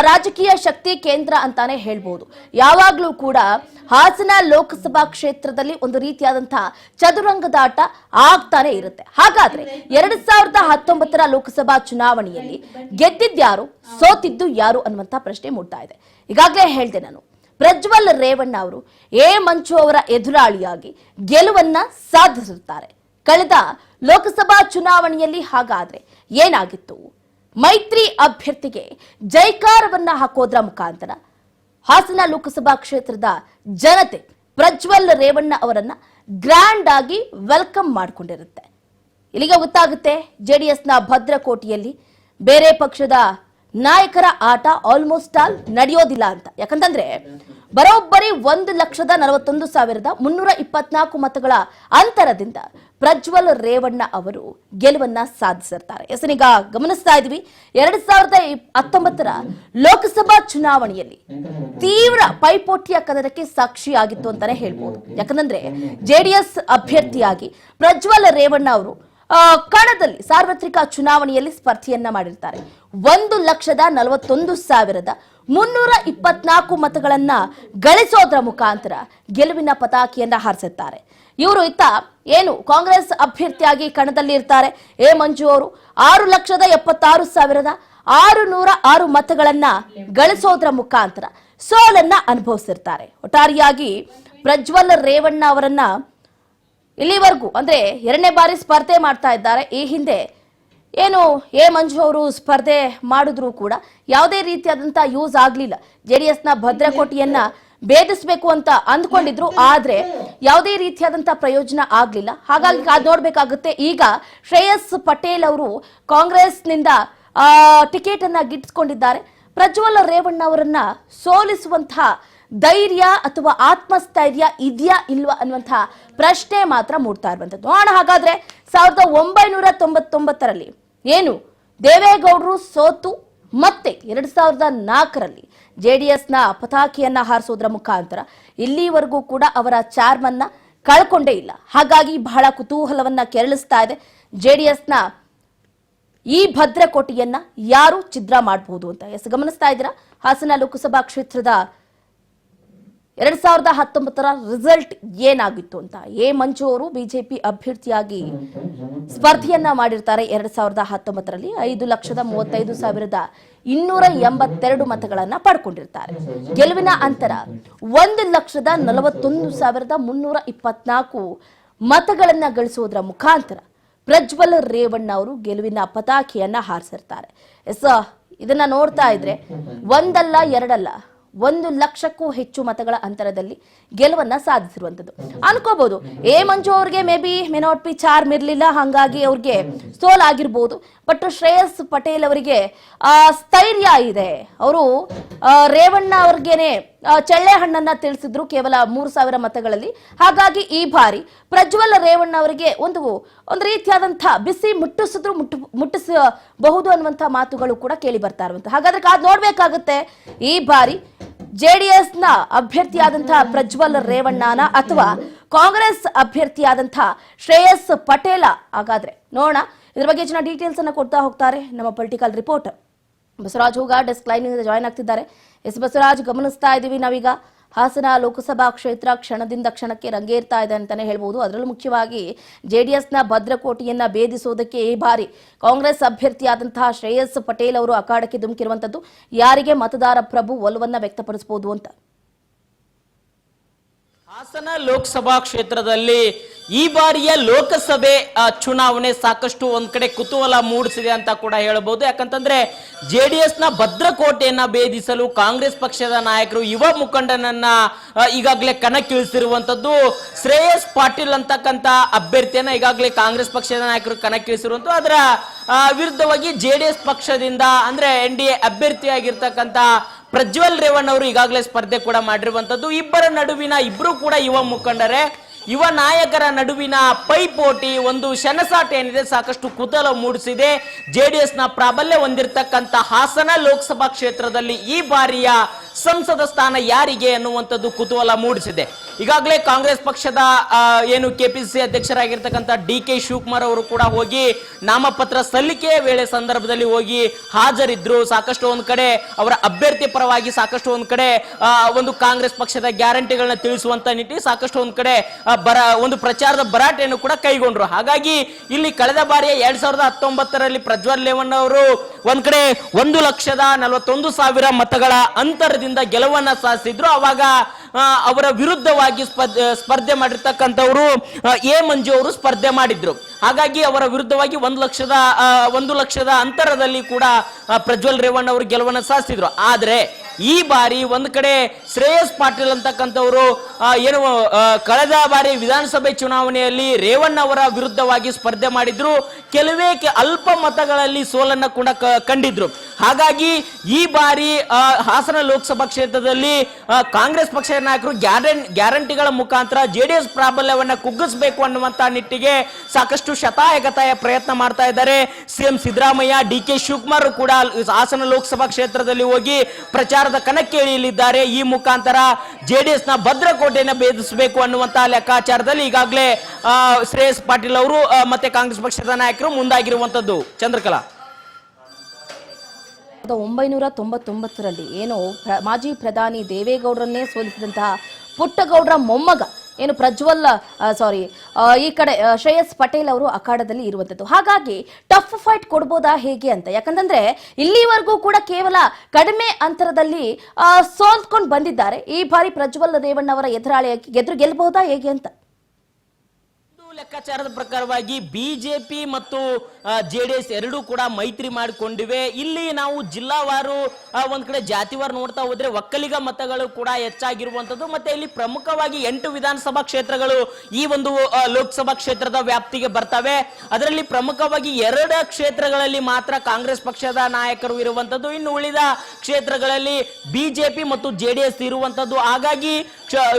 ರಾಜಕೀಯ ಶಕ್ತಿ ಕೇಂದ್ರ ಅಂತಾನೆ ಹೇಳ್ಬಹುದು. ಯಾವಾಗ್ಲೂ ಕೂಡ ಹಾಸನ ಲೋಕಸಭಾ ಕ್ಷೇತ್ರದಲ್ಲಿ ಒಂದು ರೀತಿಯಾದಂತಹ ಚದುರಂಗದಾಟ ಆಗ್ತಾನೆ ಇರುತ್ತೆ. ಹಾಗಾದ್ರೆ 2019ರ ಲೋಕಸಭಾ ಚುನಾವಣೆಯಲ್ಲಿ ಗೆದ್ದಿದ್ಯಾರು, ಸೋತಿದ್ದು ಯಾರು ಅನ್ನುವಂತ ಪ್ರಶ್ನೆ ಮೂಡ್ತಾ ಇದೆ. ಈಗಾಗಲೇ ಹೇಳ್ದೆ ನಾನು, ಪ್ರಜ್ವಲ್ ರೇವಣ್ಣ ಅವರು ಎ ಮಂಚು ಅವರ ಎದುರಾಳಿಯಾಗಿ ಗೆಲುವನ್ನ ಸಾಧಿಸುತ್ತಾರೆ. ಕಳೆದ ಲೋಕಸಭಾ ಚುನಾವಣೆಯಲ್ಲಿ ಹಾಗಾದ್ರೆ ಏನಾಗಿತ್ತು? ಮೈತ್ರಿ ಅಭ್ಯರ್ಥಿಗೆ ಜೈಕಾರವನ್ನ ಹಾಕೋದ್ರ ಮುಖಾಂತರ ಹಾಸನ ಲೋಕಸಭಾ ಕ್ಷೇತ್ರದ ಜನತೆ ಪ್ರಜ್ವಲ್ ರೇವಣ್ಣ ಅವರನ್ನ ಗ್ರ್ಯಾಂಡ್ ಆಗಿ ವೆಲ್ಕಮ್ ಮಾಡಿಕೊಂಡಿರುತ್ತೆ. ಇಲ್ಲಿಗೆ ಗೊತ್ತಾಗುತ್ತೆ ಜೆಡಿಎಸ್ನ ಭದ್ರಕೋಟೆಯಲ್ಲಿ ಬೇರೆ ಪಕ್ಷದ ನಾಯಕರ ಆಟ ಆಲ್ಮೋಸ್ಟ್ ಆಲ್ ನಡೆಯೋದಿಲ್ಲ ಅಂತ. ಯಾಕಂತಂದ್ರೆ ಬರೋಬ್ಬರಿ 1,41,324 ಮತಗಳ ಅಂತರದಿಂದ ಪ್ರಜ್ವಲ್ ರೇವಣ್ಣ ಅವರು ಗೆಲುವನ್ನ ಸಾಧಿಸಿರ್ತಾರೆ. ಈಗ ಗಮನಿಸ್ತಾ ಇದ್ವಿ, 2019ರ ಲೋಕಸಭಾ ಚುನಾವಣೆಯಲ್ಲಿ ತೀವ್ರ ಪೈಪೋಟಿಯ ಕದನಕ್ಕೆ ಸಾಕ್ಷಿಯಾಗಿತ್ತು ಅಂತಾನೆ ಹೇಳ್ಬೋದು. ಯಾಕಂದ್ರೆ ಜೆಡಿಎಸ್ ಅಭ್ಯರ್ಥಿಯಾಗಿ ಪ್ರಜ್ವಲ್ ರೇವಣ್ಣ ಅವರು ಕಣದಲ್ಲಿ ಸಾರ್ವತ್ರಿಕ ಚುನಾವಣೆಯಲ್ಲಿ ಸ್ಪರ್ಧೆಯನ್ನ ಮಾಡಿರ್ತಾರೆ. 1,41,324 ಮತಗಳನ್ನ ಗಳಿಸೋದ್ರ ಮುಖಾಂತರ ಗೆಲುವಿನ ಪತಾಕೆಯನ್ನ ಹಾರಿಸುತ್ತಾರೆ. ಇವರು ಏನು ಕಾಂಗ್ರೆಸ್ ಅಭ್ಯರ್ಥಿಯಾಗಿ ಕಣದಲ್ಲಿ ಇರ್ತಾರೆ. ಎ ಮಂಜು ಅವರು 6,76,606 ಮತಗಳನ್ನ ಗಳಿಸೋದ್ರ ಮುಖಾಂತರ ಸೋಲನ್ನ ಅನುಭವಿಸಿರ್ತಾರೆ. ಒಟ್ಟಾರೆಯಾಗಿ ಪ್ರಜ್ವಲ್ ರೇವಣ್ಣ ಅವರನ್ನ ಇಲ್ಲಿವರೆಗೂ ಅಂದ್ರೆ 2ನೇ ಬಾರಿ ಸ್ಪರ್ಧೆ ಮಾಡ್ತಾ ಇದ್ದಾರೆ. ಈ ಹಿಂದೆ ಏನು ಎ ಮಂಜು ಅವರು ಸ್ಪರ್ಧೆ ಮಾಡಿದ್ರು ಕೂಡ ಯಾವುದೇ ರೀತಿಯಾದಂತಹ ಯೂಸ್ ಆಗ್ಲಿಲ್ಲ. ಜೆಡಿಎಸ್ನ ಭದ್ರಕೋಟೆಯನ್ನ ಭೇದಿಸಬೇಕು ಅಂತ ಅಂದ್ಕೊಂಡಿದ್ರು, ಆದ್ರೆ ಯಾವುದೇ ರೀತಿಯಾದಂತಹ ಪ್ರಯೋಜನ ಆಗ್ಲಿಲ್ಲ. ಹಾಗಾಗಿ ನೋಡ್ಬೇಕಾಗುತ್ತೆ. ಈಗ ಶ್ರೇಯಸ್ ಪಟೇಲ್ ಅವರು ಕಾಂಗ್ರೆಸ್ನಿಂದ ಟಿಕೆಟ್ ಅನ್ನ ಗಿಟ್ಟಿಸಿಕೊಂಡಿದ್ದಾರೆ. ಪ್ರಜ್ವಲ್ ರೇವಣ್ಣ ಅವರನ್ನ ಸೋಲಿಸುವಂತಹ ಧೈರ್ಯ ಅಥವಾ ಆತ್ಮಸ್ಥೈರ್ಯ ಇದೆಯಾ ಇಲ್ವಾ ಅನ್ನುವಂತಹ ಪ್ರಶ್ನೆ ಮಾತ್ರ ಮೂಡ್ತಾ ಇರುವಂತದ್ದು. ನೋಡೋಣ ಹಾಗಾದ್ರೆ 1999ರಲ್ಲಿ ಏನು ದೇವೇಗೌಡರು ಸೋತು ಮತ್ತೆ 2004ರಲ್ಲಿ ಜೆಡಿಎಸ್ನ ಪತಾಕೆಯನ್ನ ಹಾರಿಸೋದ್ರ ಮುಖಾಂತರ ಇಲ್ಲಿವರೆಗೂ ಕೂಡ ಅವರ ಚಾರ್ಮನ್ನ ಕಳ್ಕೊಂಡೇ ಇಲ್ಲ. ಹಾಗಾಗಿ ಬಹಳ ಕುತೂಹಲವನ್ನ ಕೆರಳಿಸ್ತಾ ಇದೆ. ಜೆಡಿಎಸ್ನ ಈ ಭದ್ರಕೋಟೆಯನ್ನ ಯಾರು ಛಿದ್ರ ಮಾಡಬಹುದು ಅಂತ ಗಮನಿಸ್ತಾ ಇದ್ದೀರಾ. ಹಾಸನ ಲೋಕಸಭಾ ಕ್ಷೇತ್ರದ 2019ರ ರಿಸಲ್ಟ್ ಏನಾಗಿತ್ತು ಅಂತ. ಎ ಮಂಜು ಅವರು ಬಿಜೆಪಿ ಅಭ್ಯರ್ಥಿಯಾಗಿ ಸ್ಪರ್ಧೆಯನ್ನ ಮಾಡಿರ್ತಾರೆ. 2019ರಲ್ಲಿ 5,35,282 ಮತಗಳನ್ನ ಪಡ್ಕೊಂಡಿರ್ತಾರೆ. ಗೆಲುವಿನ ಅಂತರ 1,41,324 ಮತಗಳನ್ನ ಗಳಿಸುವುದರ ಮುಖಾಂತರ ಪ್ರಜ್ವಲ್ ರೇವಣ್ಣ ಅವರು ಗೆಲುವಿನ ಪತಾಕೆಯನ್ನ ಹಾರಿಸಿರ್ತಾರೆ. ಇದನ್ನ ನೋಡ್ತಾ ಇದ್ರೆ ಒಂದಲ್ಲ ಎರಡಲ್ಲ 1,00,000ಕ್ಕೂ ಹೆಚ್ಚು ಮತಗಳ ಅಂತರದಲ್ಲಿ ಗೆಲುವನ್ನ ಸಾಧಿಸಿರುವಂತದ್ದು. ಅನ್ಕೋಬಹುದು ಎ ಮಂಜು ಅವ್ರಿಗೆ ಮೇ ನಾಟ್ ಬಿ ಚಾರ್ಮ್ ಇರ್ಲಿಲ್ಲ, ಹಾಗಾಗಿ ಅವ್ರಿಗೆ ಸೋಲಾಗಿರ್ಬೋದು. ಬಟ್ ಶ್ರೇಯಸ್ ಪಟೇಲ್ ಅವರಿಗೆ ಸ್ಥೈರ್ಯ ಇದೆ. ಅವರು ರೇವಣ್ಣ ಅವ್ರಿಗೇನೆ ಚಳ್ಳೆ ಹಣ್ಣನ್ನ ತಿಳಿಸಿದ್ರು ಕೇವಲ 3,000 ಮತಗಳಲ್ಲಿ. ಹಾಗಾಗಿ ಈ ಬಾರಿ ಪ್ರಜ್ವಲ್ ರೇವಣ್ಣ ಅವರಿಗೆ ಒಂದು ರೀತಿಯಾದಂತಹ ಬಿಸಿ ಮುಟ್ಟಿಸಬಹುದು ಅನ್ನುವಂಥ ಮಾತುಗಳು ಕೂಡ ಕೇಳಿ ಬರ್ತಾ ಇರುವಂತ. ಹಾಗಾದ್ರೆ ಕಾದ್ ನೋಡ್ಬೇಕಾಗುತ್ತೆ ಈ ಬಾರಿ ಜೆಡಿಎಸ್ನ ಅಭ್ಯರ್ಥಿಯಾದಂತಹ ಪ್ರಜ್ವಲ್ ರೇವಣ್ಣನ ಅಥವಾ ಕಾಂಗ್ರೆಸ್ ಅಭ್ಯರ್ಥಿಯಾದಂತಹ ಶ್ರೇಯಸ್ ಪಟೇಲ. ಹಾಗಾದ್ರೆ ನೋಡೋಣ, ಇದ್ರ ಬಗ್ಗೆ ಹೆಚ್ಚಿನ ಡೀಟೇಲ್ಸ್ ಅನ್ನ ಕೊಡ್ತಾ ಹೋಗ್ತಾರೆ ನಮ್ಮ ಪೊಲಿಟಿಕಲ್ ರಿಪೋರ್ಟರ್ ಬಸವರಾಜ್ ಹೂಗ. ಡೆಸ್ಕ್ ಲೈನ್ ಜಾಯ್ನ್ ಆಗ್ತಿದ್ದಾರೆ. ಬಸವರಾಜ್, ಗಮನಿಸ್ತಾ ಇದೀವಿ ನಾವೀಗ ಹಾಸನ ಲೋಕಸಭಾ ಕ್ಷೇತ್ರ ಕ್ಷಣದಿಂದ ಕ್ಷಣಕ್ಕೆ ರಂಗೇರ್ತಾ ಇದೆ ಅಂತಾನೆ ಹೇಳ್ಬೋದು. ಅದರಲ್ಲೂ ಮುಖ್ಯವಾಗಿ ಜೆಡಿಎಸ್ನ ಭದ್ರಕೋಟೆಯನ್ನ ಭೇದಿಸೋದಕ್ಕೆ ಈ ಬಾರಿ ಕಾಂಗ್ರೆಸ್ ಅಭ್ಯರ್ಥಿಯಾದಂತಹ ಶ್ರೇಯಸ್ ಪಟೇಲ್ ಅವರು ಅಖಾಡಕ್ಕೆ ಧುಮುಕಿರುವಂತದ್ದು. ಯಾರಿಗೆ ಮತದಾರ ಪ್ರಭು ಒಲವನ್ನ ವ್ಯಕ್ತಪಡಿಸಬಹುದು ಅಂತ. ಹಾಸನ ಲೋಕಸಭಾ ಕ್ಷೇತ್ರದಲ್ಲಿ ಈ ಬಾರಿಯ ಲೋಕಸಭೆ ಚುನಾವಣೆ ಸಾಕಷ್ಟು ಒಂದ್ ಕಡೆ ಕುತೂಹಲ ಮೂಡಿಸಿದೆ ಅಂತ ಕೂಡ ಹೇಳಬಹುದು. ಯಾಕಂತಂದ್ರೆ ಜೆಡಿಎಸ್ ನ ಭದ್ರಕೋಟೆಯನ್ನ ಭೇದಿಸಲು ಕಾಂಗ್ರೆಸ್ ಪಕ್ಷದ ನಾಯಕರು ಯುವ ಮುಖಂಡನನ್ನ ಈಗಾಗಲೇ ಕಣಕ್ಕಿಳಿಸಿರುವಂತದ್ದು. ಶ್ರೇಯಸ್ ಪಾಟೀಲ್ ಅಂತಕ್ಕಂತ ಅಭ್ಯರ್ಥಿಯನ್ನ ಈಗಾಗಲೇ ಕಾಂಗ್ರೆಸ್ ಪಕ್ಷದ ನಾಯಕರು ಕಣಕ್ಕಿಳಿಸಿರುವಂತದ್ದು. ಅದರ ವಿರುದ್ಧವಾಗಿ ಜೆಡಿಎಸ್ ಪಕ್ಷದಿಂದ ಅಂದ್ರೆ NDA ಅಭ್ಯರ್ಥಿಯಾಗಿರ್ತಕ್ಕಂತ ಪ್ರಜ್ವಲ್ ರೇವಣ್ಣ ಅವರು ಈಗಾಗಲೇ ಸ್ಪರ್ಧೆ ಕೂಡ ಮಾಡಿರುವಂತದ್ದು. ಇಬ್ಬರು ಕೂಡ ಯುವ ಮುಖಂಡರೇ. ಯುವ ನಾಯಕರ ನಡುವಿನ ಪೈಪೋಟಿ, ಒಂದು ಶನಸಾಟ ಏನಿದೆ ಸಾಕಷ್ಟು ಕುತೂಹಲ ಮೂಡಿಸಿದೆ. ಜೆಡಿಎಸ್ ನ ಪ್ರಾಬಲ್ಯ ಹೊಂದಿರತಕ್ಕಂತ ಹಾಸನ ಲೋಕಸಭಾ ಕ್ಷೇತ್ರದಲ್ಲಿ ಈ ಬಾರಿಯ ಸಂಸದ ಸ್ಥಾನ ಯಾರಿಗೆ ಅನ್ನುವಂಥದ್ದು ಕುತೂಹಲ ಮೂಡಿಸಿದೆ. ಈಗಾಗಲೇ ಕಾಂಗ್ರೆಸ್ ಪಕ್ಷದ ಏನು ಕೆಪಿಸಿಸಿ ಅಧ್ಯಕ್ಷರಾಗಿರ್ತಕ್ಕಂಥ DK ಶಿವಕುಮಾರ್ ಅವರು ಕೂಡ ಹೋಗಿ ನಾಮಪತ್ರ ಸಲ್ಲಿಕೆಯ ವೇಳೆ ಸಂದರ್ಭದಲ್ಲಿ ಹೋಗಿ ಹಾಜರಿದ್ರು. ಸಾಕಷ್ಟು ಒಂದ್ ಕಡೆ ಅವರ ಅಭ್ಯರ್ಥಿ ಪರವಾಗಿ ಸಾಕಷ್ಟು ಒಂದ್ ಕಡೆ ಒಂದು ಕಾಂಗ್ರೆಸ್ ಪಕ್ಷದ ಗ್ಯಾರಂಟಿಗಳನ್ನ ತಿಳಿಸುವಂತ ನಿಟ್ಟಿನಲ್ಲಿ ಸಾಕಷ್ಟು ಒಂದ್ ಕಡೆ ಒಂದು ಪ್ರಚಾರದ ಭರಾಟೆಯನ್ನು ಕೂಡ ಕೈಗೊಂಡ್ರು. ಹಾಗಾಗಿ ಇಲ್ಲಿ ಕಳೆದ ಬಾರಿಯ 2019ರಲ್ಲಿ ಪ್ರಜ್ವಲ್ ರೇವಣ್ಣ ಅವರು ಒಂದ್ ಕಡೆ 1,41,000 ಮತಗಳ ಅಂತರದಿಂದ ಗೆಲುವನ್ನ ಸಾಧಿಸಿದ್ರು. ಅವಾಗ ಅವರ ವಿರುದ್ಧವಾಗಿ ಸ್ಪರ್ಧೆ ಮಾಡಿರ್ತಕ್ಕಂಥವರು ಎ ಮಂಜು ಅವರು ಸ್ಪರ್ಧೆ ಮಾಡಿದ್ರು. ಹಾಗಾಗಿ ಅವರ ವಿರುದ್ಧವಾಗಿ 1,00,000 ಅಂತರದಲ್ಲಿ ಕೂಡ ಪ್ರಜ್ವಲ್ ರೇವಣ್ಣ ಅವರು ಗೆಲುವನ್ನ ಸಾಧಿಸಿದ್ರು. ಆದ್ರೆ ಈ ಬಾರಿ ಒಂದ್ ಕಡೆ ಶ್ರೇಯಸ್ ಪಾಟೀಲ್ ಅಂತಕ್ಕಂಥವರು ಏನು ಕಳೆದ ಬಾರಿ ವಿಧಾನಸಭೆ ಚುನಾವಣೆಯಲ್ಲಿ ರೇವಣ್ಣ ಅವರ ವಿರುದ್ಧವಾಗಿ ಸ್ಪರ್ಧೆ ಮಾಡಿದ್ರು. ಕೆಲವೇ ಅಲ್ಪ ಮತಗಳಲ್ಲಿ ಸೋಲನ್ನ ಕೂಡ ಕಂಡಿದ್ರು. ಹಾಗಾಗಿ ಈ ಬಾರಿ ಹಾಸನ ಲೋಕಸಭಾ ಕ್ಷೇತ್ರದಲ್ಲಿ ಕಾಂಗ್ರೆಸ್ ಪಕ್ಷದ ನಾಯಕರು ಗ್ಯಾರಂಟಿಗಳ ಮುಖಾಂತರ ಜೆಡಿಎಸ್ ಪ್ರಾಬಲ್ಯವನ್ನ ಕುಗ್ಗಿಸಬೇಕು ಅನ್ನುವಂತ ನಿಟ್ಟಿಗೆ ಸಾಕಷ್ಟು ಶತಾಯಗತಾಯ ಪ್ರಯತ್ನ ಮಾಡ್ತಾ ಇದ್ದಾರೆ. ಸಿಎಂ ಸಿದ್ದರಾಮಯ್ಯ, ಡಿ.ಕೆ. ಶಿವಕುಮಾರ್ ಕೂಡ ಹಾಸನ ಲೋಕಸಭಾ ಕ್ಷೇತ್ರದಲ್ಲಿ ಹೋಗಿ ಪ್ರಚಾರದ ಕಣಕ್ಕೆ ಇಳಿಯಲಿದ್ದಾರೆ. ಈ ಮುಖಾಂತರ ಜೆಡಿಎಸ್ ನ ಭದ್ರಕೋಟೆಯನ್ನು ಭೇದಿಸಬೇಕು ಅನ್ನುವಂತಹ ಲೆಕ್ಕಾಚಾರದಲ್ಲಿ ಈಗಾಗಲೇ ಶ್ರೇಯಸ್ ಪಾಟೀಲ್ ಅವರು ಮತ್ತೆ ಕಾಂಗ್ರೆಸ್ ಪಕ್ಷದ ನಾಯಕರು ಮುಂದಾಗಿರುವಂತದ್ದು. ಚಂದ್ರಕಲಾ, 1999ರಲ್ಲಿ ಏನು ಮಾಜಿ ಪ್ರಧಾನಿ ದೇವೇಗೌಡರನ್ನೇ ಸೋಲಿಸಿದಂತಹ ಪುಟ್ಟಗೌಡರ ಮೊಮ್ಮಗ ಏನು ಈ ಕಡೆ ಶ್ರೇಯಸ್ ಪಟೇಲ್ ಅವರು ಅಖಾಡದಲ್ಲಿ ಇರುವಂತದ್ದು. ಹಾಗಾಗಿ ಟಫ್ ಫೈಟ್ ಕೊಡ್ಬೋದಾ ಹೇಗೆ ಅಂತ, ಯಾಕಂತಂದ್ರೆ ಇಲ್ಲಿವರೆಗೂ ಕೂಡ ಕೇವಲ ಕಡಿಮೆ ಅಂತರದಲ್ಲಿ ಸೋಲ್ಕೊಂಡು ಬಂದಿದ್ದಾರೆ. ಈ ಬಾರಿ ಪ್ರಜ್ವಲ್ ರೇವಣ್ಣ ಅವರ ಎದುರು ಗೆಲ್ಲಬಹುದಾ ಹೇಗೆ ಅಂತ ಲೆಕ್ಕಾಚಾರದ ಪ್ರಕಾರವಾಗಿ ಬಿಜೆಪಿ ಮತ್ತು ಜೆಡಿಎಸ್ ಎರಡೂ ಕೂಡ ಮೈತ್ರಿ ಮಾಡಿಕೊಂಡಿವೆ. ಇಲ್ಲಿ ನಾವು ಜಿಲ್ಲಾವಾರು ಒಂದ್ ಕಡೆ ಜಾತಿವಾರು ನೋಡ್ತಾ ಹೋದ್ರೆ ಒಕ್ಕಲಿಗ ಮತಗಳು ಕೂಡ ಹೆಚ್ಚಾಗಿರುವಂತದ್ದು. ಮತ್ತೆ ಇಲ್ಲಿ ಪ್ರಮುಖವಾಗಿ 8 ವಿಧಾನಸಭಾ ಕ್ಷೇತ್ರಗಳು ಈ ಒಂದು ಲೋಕಸಭಾ ಕ್ಷೇತ್ರದ ವ್ಯಾಪ್ತಿಗೆ ಬರ್ತವೆ. ಅದರಲ್ಲಿ ಪ್ರಮುಖವಾಗಿ 2 ಕ್ಷೇತ್ರಗಳಲ್ಲಿ ಮಾತ್ರ ಕಾಂಗ್ರೆಸ್ ಪಕ್ಷದ ನಾಯಕರು ಇರುವಂತದ್ದು. ಇನ್ನು ಉಳಿದ ಕ್ಷೇತ್ರಗಳಲ್ಲಿ ಬಿಜೆಪಿ ಮತ್ತು ಜೆಡಿಎಸ್ ಇರುವಂತದ್ದು. ಹಾಗಾಗಿ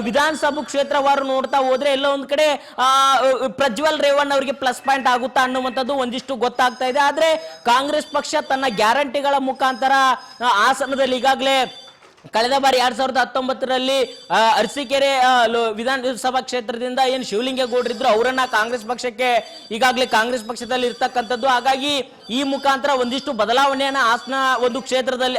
ವಿಧಾನಸಭಾ ಕ್ಷೇತ್ರವಾರು ನೋಡ್ತಾ ಹೋದ್ರೆ ಎಲ್ಲ ಒಂದ್ ಕಡೆ ಪ್ರಜ್ವಲ್ ರೇವಣ್ಣ ಅವರಿಗೆ ಪ್ಲಸ್ ಪಾಯಿಂಟ್ ಆಗುತ್ತಾ ಅನ್ನುವಂಥದ್ದು ಒಂದಿಷ್ಟು ಗೊತ್ತಾಗ್ತಾ ಇದೆ. ಆದ್ರೆ ಕಾಂಗ್ರೆಸ್ ಪಕ್ಷ ತನ್ನ ಗ್ಯಾರಂಟಿಗಳ ಮುಖಾಂತರ ಹಾಸನದಲ್ಲಿ ಈಗಾಗಲೇ ಕಳೆದ ಬಾರಿ 2019ರಲ್ಲಿ ಅರಸೀಕೆರೆ ವಿಧಾನಸಭಾ ಕ್ಷೇತ್ರದಿಂದ ಏನು ಶಿವಲಿಂಗೇಗೌಡರಿದ್ರು ಅವರನ್ನ ಕಾಂಗ್ರೆಸ್ ಪಕ್ಷಕ್ಕೆ ಈಗಾಗಲೇ ಕಾಂಗ್ರೆಸ್ ಪಕ್ಷದಲ್ಲಿ ಇರ್ತಕ್ಕಂಥದ್ದು. ಹಾಗಾಗಿ ಈ ಮುಖಾಂತರ ಒಂದಿಷ್ಟು ಬದಲಾವಣೆಯನ್ನ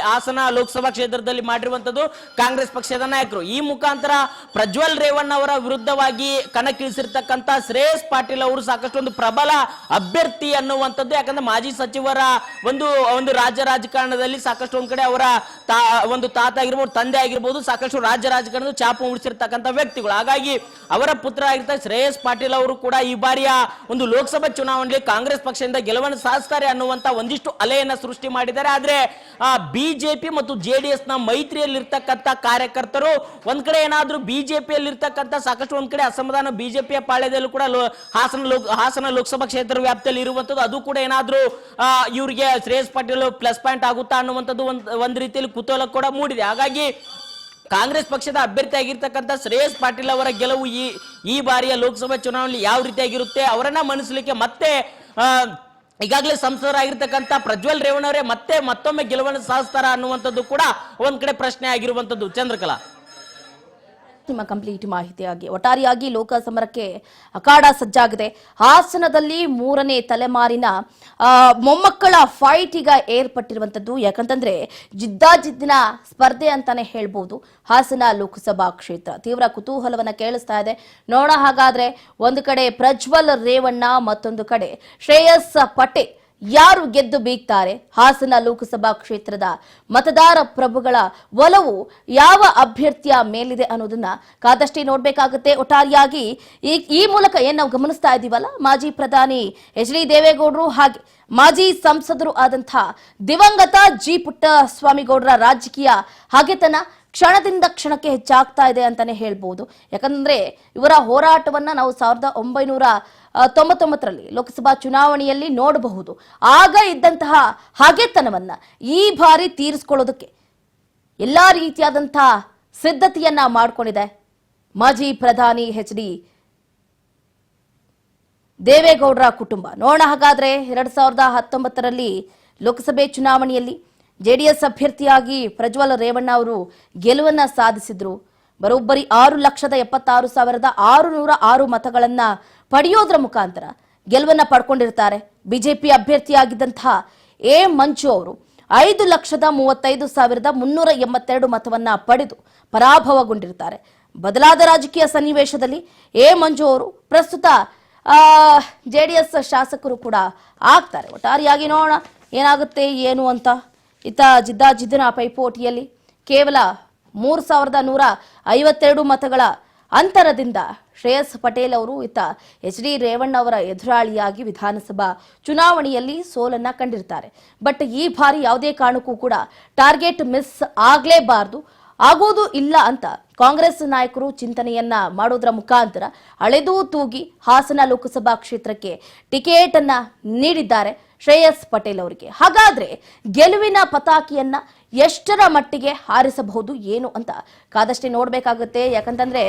ಹಾಸನ ಲೋಕಸಭಾ ಕ್ಷೇತ್ರದಲ್ಲಿ ಮಾಡಿರುವಂತದ್ದು ಕಾಂಗ್ರೆಸ್ ಪಕ್ಷದ ನಾಯಕರು. ಈ ಮುಖಾಂತರ ಪ್ರಜ್ವಲ್ ರೇವಣ್ಣ ಅವರ ವಿರುದ್ಧವಾಗಿ ಕಣಕ್ಕಿಳಿಸಿರ್ತಕ್ಕಂಥ ಶ್ರೇಯಸ್ ಪಾಟೀಲ್ ಅವರು ಸಾಕಷ್ಟು ಒಂದು ಪ್ರಬಲ ಅಭ್ಯರ್ಥಿ ಅನ್ನುವಂಥದ್ದು. ಯಾಕಂದ್ರೆ ಮಾಜಿ ಸಚಿವರ ಒಂದು ರಾಜ್ಯ ರಾಜಕಾರಣದಲ್ಲಿ ಸಾಕಷ್ಟು ಒಂದ್ ಕಡೆ ಅವರ ಒಂದು ತಾತ ಆಗಿರ್ಬೋದು, ತಂದೆ ಆಗಿರ್ಬೋದು, ಸಾಕಷ್ಟು ರಾಜ್ಯ ರಾಜಕಾರಣದ ಚಾಪು ಉಳಿಸಿರ್ತಕ್ಕಂಥ ವ್ಯಕ್ತಿಗಳು. ಹಾಗಾಗಿ ಅವರ ಪುತ್ರ ಆಗಿರ್ತಾರೆ ಶ್ರೇಯಸ್ ಪಾಟೀಲ್ ಅವರು ಕೂಡ ಈ ಬಾರಿಯ ಒಂದು ಲೋಕಸಭಾ ಚುನಾವಣೆಯಲ್ಲಿ ಕಾಂಗ್ರೆಸ್ ಪಕ್ಷದಿಂದ ಗೆಲುವನ್ನು ಸಾಧಿಸ್ತಾರೆ ಅನ್ನುವಂತ ಒಂದಿಷ್ಟು ಅಲೆಯನ್ನ ಸೃಷ್ಟಿ ಮಾಡಿದ್ದಾರೆ. ಆದ್ರೆ ಬಿಜೆಪಿ ಮತ್ತು ಜೆಡಿಎಸ್ ನ ಮೈತ್ರಿಯಲ್ಲಿರ್ತಕ್ಕಂಥ ಕಾರ್ಯಕರ್ತರು ಒಂದ್ ಕಡೆ ಏನಾದ್ರೂ ಬಿಜೆಪಿಯಲ್ಲಿರ್ತಕ್ಕಂಥ ಸಾಕಷ್ಟು ಒಂದ್ ಕಡೆ ಅಸಮಾಧಾನ ಬಿಜೆಪಿಯ ಪಾಳ್ಯದಲ್ಲೂ ಕೂಡ ಹಾಸನ ಲೋಕಸಭಾ ಕ್ಷೇತ್ರ ವ್ಯಾಪ್ತಿಯಲ್ಲಿ ಇರುವಂತದ್ದು, ಅದು ಕೂಡ ಏನಾದ್ರೂ ಇವರಿಗೆ ಶ್ರೇಯಸ್ ಪಾಟೀಲ್ ಪ್ಲಸ್ ಪಾಯಿಂಟ್ ಆಗುತ್ತಾ ಅನ್ನುವಂಥದ್ದು ಒಂದ್ ರೀತಿಯಲ್ಲಿ ಕುತೂಹಲ ಕೂಡ ಮೂಡಿದೆ. ಹಾಗಾಗಿ ಕಾಂಗ್ರೆಸ್ ಪಕ್ಷದ ಅಭ್ಯರ್ಥಿ ಆಗಿರ್ತಕ್ಕಂಥ ಶ್ರೇಯಸ್ ಪಾಟೀಲ್ ಅವರ ಗೆಲುವು ಈ ಬಾರಿಯ ಲೋಕಸಭಾ ಚುನಾವಣೆಯಲ್ಲಿ ಯಾವ ರೀತಿಯಾಗಿರುತ್ತೆ, ಅವರನ್ನ ಮಣಿಸಲಿಕ್ಕೆ ಮತ್ತೆ ಈಗಾಗಲೇ ಸಂಸದರಾಗಿರ್ತಕ್ಕಂಥ ಪ್ರಜ್ವಲ್ ರೇವಣ್ಣ ಅವರೇ ಮತ್ತೊಮ್ಮೆ ಗೆಲುವನ್ನು ಸಾಧಿಸ್ತಾರ ಅನ್ನುವಂಥದ್ದು ಕೂಡ ಒಂದ್ ಕಡೆ ಪ್ರಶ್ನೆ ಆಗಿರುವಂತದ್ದು. ಚಂದ್ರಕಲಾ, ನಿಮ್ಮ ಕಂಪ್ಲೀಟ್ ಮಾಹಿತಿಯಾಗಿ ಒಟ್ಟಾರೆಯಾಗಿ ಲೋಕಸಮರಕ್ಕೆ ಅಖಾಡ ಸಜ್ಜಾಗಿದೆ. ಹಾಸನದಲ್ಲಿ 3ನೇ ತಲೆಮಾರಿನ ಮೊಮ್ಮಕ್ಕಳ ಫೈಟ್ ಈಗ ಏರ್ಪಟ್ಟಿರುವಂತದ್ದು. ಯಾಕಂತಂದ್ರೆ ಜಿದ್ದಾಜಿದ್ದಿನ ಸ್ಪರ್ಧೆ ಅಂತಾನೆ ಹೇಳ್ಬೋದು. ಹಾಸನ ಲೋಕಸಭಾ ಕ್ಷೇತ್ರ ತೀವ್ರ ಕುತೂಹಲವನ್ನ ಕೇಳಿಸ್ತಾ ಇದೆ. ನೋಡ ಹಾಗಾದ್ರೆ ಒಂದು ಕಡೆ ಪ್ರಜ್ವಲ್ ರೇವಣ್ಣ, ಮತ್ತೊಂದು ಕಡೆ ಶ್ರೇಯಸ್ ಪಟೇಲ್ ಯಾರು ಗೆದ್ದು ಬೀಗ್ತಾರೆ? ಹಾಸನ ಲೋಕಸಭಾ ಕ್ಷೇತ್ರದ ಮತದಾರ ಪ್ರಭುಗಳ ಒಲವು ಯಾವ ಅಭ್ಯರ್ಥಿಯ ಮೇಲಿದೆ ಅನ್ನೋದನ್ನ ಕಾದಷ್ಟೇ ನೋಡ್ಬೇಕಾಗುತ್ತೆ. ಒಟ್ಟಾರೆಯಾಗಿ ಈ ಮೂಲಕ ಏನ್ ನಾವು ಗಮನಿಸ್ತಾ ಇದೀವಲ್ಲ, ಮಾಜಿ ಪ್ರಧಾನಿ ಎಚ್.ಡಿ. ದೇವೇಗೌಡರು ಹಾಗೆ ಮಾಜಿ ಸಂಸದರು ಆದಂಥ ದಿವಂಗತ ಜಿ. ಪುಟ್ಟಸ್ವಾಮಿಗೌಡರ ರಾಜಕೀಯ ಹಾಗೆತನ ಕ್ಷಣದಿಂದ ಕ್ಷಣಕ್ಕೆ ಹೆಚ್ಚಾಗ್ತಾ ಇದೆ ಅಂತಾನೆ ಹೇಳ್ಬೋದು. ಯಾಕಂದ್ರೆ ಇವರ ಹೋರಾಟವನ್ನ ನಾವು 1999ರಲ್ಲಿ ಲೋಕಸಭಾ ಚುನಾವಣೆಯಲ್ಲಿ ನೋಡಬಹುದು. ಆಗ ಇದ್ದಂತಹ ಹಾಗೆತನವನ್ನ ಈ ಬಾರಿ ತೀರಿಸಿಕೊಳ್ಳೋದಕ್ಕೆ ಎಲ್ಲಾ ರೀತಿಯಾದಂತಹ ಸಿದ್ಧತೆಯನ್ನ ಮಾಡಿಕೊಂಡಿದೆ ಮಾಜಿ ಪ್ರಧಾನಿ ಎಚ್.ಡಿ. ದೇವೇಗೌಡರ ಕುಟುಂಬ. ನೋಡೋಣ ಹಾಗಾದ್ರೆ 2019ರಲ್ಲಿ ಲೋಕಸಭೆ ಚುನಾವಣೆಯಲ್ಲಿ ಜೆಡಿಎಸ್ ಅಭ್ಯರ್ಥಿಯಾಗಿ ಪ್ರಜ್ವಲ್ ರೇವಣ್ಣ ಅವರು ಗೆಲುವನ್ನ ಸಾಧಿಸಿದ್ರು. ಬರೋಬ್ಬರಿ 6,76,606 ಮತಗಳನ್ನ ಪಡೆಯೋದ್ರ ಮುಖಾಂತರ ಗೆಲುವನ್ನ ಪಡ್ಕೊಂಡಿರ್ತಾರೆ. ಬಿಜೆಪಿ ಅಭ್ಯರ್ಥಿಯಾಗಿದ್ದಂತಹ ಎ ಮಂಜು ಅವರು 5,35,382 ಮತವನ್ನ ಪಡೆದು ಪರಾಭವಗೊಂಡಿರ್ತಾರೆ. ಬದಲಾದ ರಾಜಕೀಯ ಸನ್ನಿವೇಶದಲ್ಲಿ ಎ ಮಂಜು ಅವರು ಪ್ರಸ್ತುತ ಜೆಡಿಎಸ್ ಶಾಸಕರು ಕೂಡ ಆಗ್ತಾರೆ. ಒಟ್ಟಾರೆಯಾಗಿ ನೋಡೋಣ ಏನಾಗುತ್ತೆ ಏನು ಅಂತ. ಜಿದ್ದಾಜಿದ್ದಿನ ಪೈಪೋಟಿಯಲ್ಲಿ ಕೇವಲ 3,152 ಮತಗಳ ಅಂತರದಿಂದ ಶ್ರೇಯಸ್ ಪಟೇಲ್ ಅವರು ಎಚ್.ಡಿ. ರೇವಣ್ಣ ಅವರ ಎದುರಾಳಿಯಾಗಿ ವಿಧಾನಸಭಾ ಚುನಾವಣೆಯಲ್ಲಿ ಸೋಲನ್ನ ಕಂಡಿರ್ತಾರೆ. ಬಟ್ ಈ ಬಾರಿ ಯಾವುದೇ ಕಾರಣಕ್ಕೂ ಕೂಡ ಟಾರ್ಗೆಟ್ ಮಿಸ್ ಆಗಲೇಬಾರದು, ಆಗೋದು ಇಲ್ಲ ಅಂತ ಕಾಂಗ್ರೆಸ್ ನಾಯಕರು ಚಿಂತನೆಯನ್ನ ಮಾಡೋದ್ರ ಮುಖಾಂತರ ಅಳೆದೂ ತೂಗಿ ಹಾಸನ ಲೋಕಸಭಾ ಕ್ಷೇತ್ರಕ್ಕೆ ಟಿಕೆಟ್ ಅನ್ನ ನೀಡಿದ್ದಾರೆ. ಶ್ರೇಯಸ್ ಪಟೇಲ್ ಅವರಿಗೆ. ಹಾಗಾದ್ರೆ ಗೆಲುವಿನ ಪತಾಕಿಯನ್ನ ಎಷ್ಟರ ಮಟ್ಟಿಗೆ ಹಾರಿಸಬಹುದು ಏನು ಅಂತ ಕಾದಷ್ಟೇ ನೋಡ್ಬೇಕಾಗುತ್ತೆ. ಯಾಕಂತಂದ್ರೆ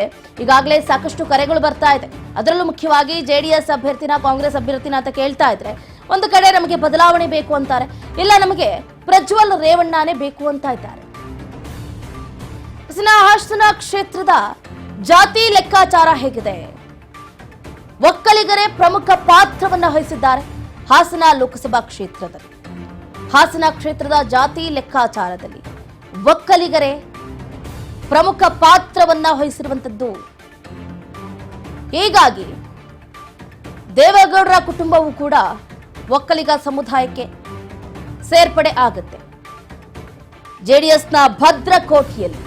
ಈಗಾಗಲೇ ಸಾಕಷ್ಟು ಕರೆಗಳು ಬರ್ತಾ ಇದೆ. ಅದರಲ್ಲೂ ಮುಖ್ಯವಾಗಿ ಜೆಡಿಎಸ್ ಅಭ್ಯರ್ಥಿನ ಕಾಂಗ್ರೆಸ್ ಅಭ್ಯರ್ಥಿನ ಅಂತ ಕೇಳ್ತಾ ಇದ್ರೆ ಒಂದು ಕಡೆ ನಮಗೆ ಬದಲಾವಣೆ ಬೇಕು ಅಂತಾರೆ, ಇಲ್ಲ ನಮಗೆ ಪ್ರಜ್ವಲ್ ರೇವಣ್ಣನೇ ಬೇಕು ಅಂತ ಇದ್ದಾರೆ. ಹಾಸನ ಕ್ಷೇತ್ರದ ಜಾತಿ ಲೆಕ್ಕಾಚಾರ ಹೇಗಿದೆ? ಒಕ್ಕಲಿಗರೇ ಪ್ರಮುಖ ಪಾತ್ರವನ್ನ ವಹಿಸಿದ್ದಾರೆ ಹಾಸನ ಲೋಕಸಭಾ ಕ್ಷೇತ್ರದಲ್ಲಿ. ಹಾಸನ ಕ್ಷೇತ್ರದ ಜಾತಿ ಲೆಕ್ಕಾಚಾರದಲ್ಲಿ ಒಕ್ಕಲಿಗರೇ ಪ್ರಮುಖ ಪಾತ್ರವನ್ನ ವಹಿಸಿರುವಂತದ್ದು. ಹೀಗಾಗಿ ದೇವೇಗೌಡರ ಕುಟುಂಬವೂ ಕೂಡ ಒಕ್ಕಲಿಗ ಸಮುದಾಯಕ್ಕೆ ಸೇರ್ಪಡೆ ಆಗುತ್ತೆ. ಜೆಡಿಎಸ್ನ ಭದ್ರಕೋಟೆಯಲ್ಲಿ